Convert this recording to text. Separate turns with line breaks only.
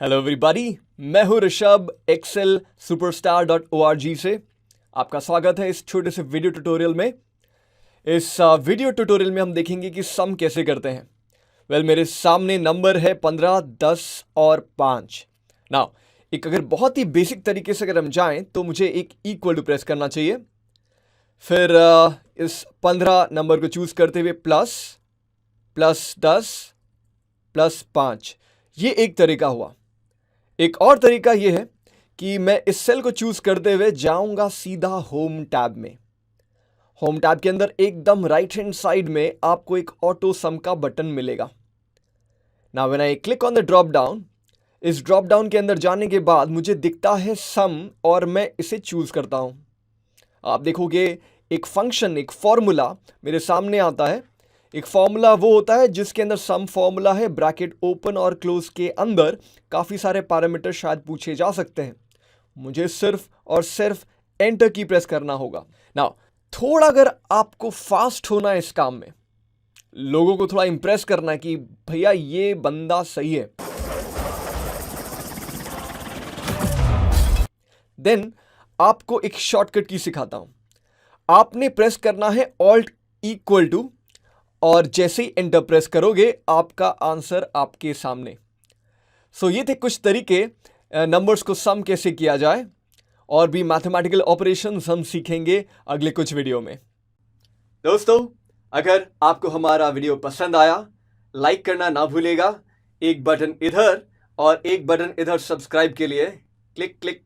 Hello everybody, मैं हूं Rishabh Excel superstar dot O R G से। आपका स्वागत है इस छोटे से वीडियो ट्यूटोरियल में। इस वीडियो ट्यूटोरियल में हम देखेंगे कि सम कैसे करते हैं। मेरे सामने नंबर है 15, 10 और 5। नाउ एक अगर बहुत ही बेसिक तरीके से अगर हम जाएं तो मुझे एक इक्वल टू प्रेस करना चाहिए। फिर इस 15 नंबर को चूज करते हुए प्लस 10 प्लस 5, ये एक तरीका हुआ। एक और तरीका यह है कि मैं इस सेल को चूज करते हुए जाऊंगा सीधा होम टैब में। होम टैब के अंदर एकदम राइट हैंड साइड में आपको एक ऑटो सम का बटन मिलेगा। Now when I click on the drop down, इस ड्रॉप डाउन के अंदर जाने के बाद मुझे दिखता है सम और मैं इसे चूज करता हूं। आप देखोगे एक फंक्शन, एक फॉर्मूला मेरे सामने आता है। एक फॉर्मूला वो होता है जिसके अंदर सम फॉर्मूला है, ब्रैकेट ओपन और क्लोज के अंदर काफ़ी सारे पैरामीटर शायद पूछे जा सकते हैं। मुझे सिर्फ और सिर्फ एंटर की प्रेस करना होगा। नाउ थोड़ा अगर आपको फास्ट होना है इस काम में, लोगों को थोड़ा इंप्रेस करना है कि भैया ये बंदा सही है, देन आपको एक शॉर्टकट की सिखाता हूं। आपने प्रेस करना है ऑल्ट इक्वल टू, और जैसे ही एंटर प्रेस करोगे आपका आंसर आपके सामने। ये थे कुछ तरीके नंबर्स को सम कैसे किया जाए, और भी मैथमेटिकल ऑपरेशंस हम सीखेंगे अगले कुछ वीडियो में। दोस्तों, अगर आपको हमारा वीडियो पसंद आया, लाइक करना ना भूलेगा। एक बटन इधर और एक बटन इधर सब्सक्राइब के लिए क्लिक क्लिक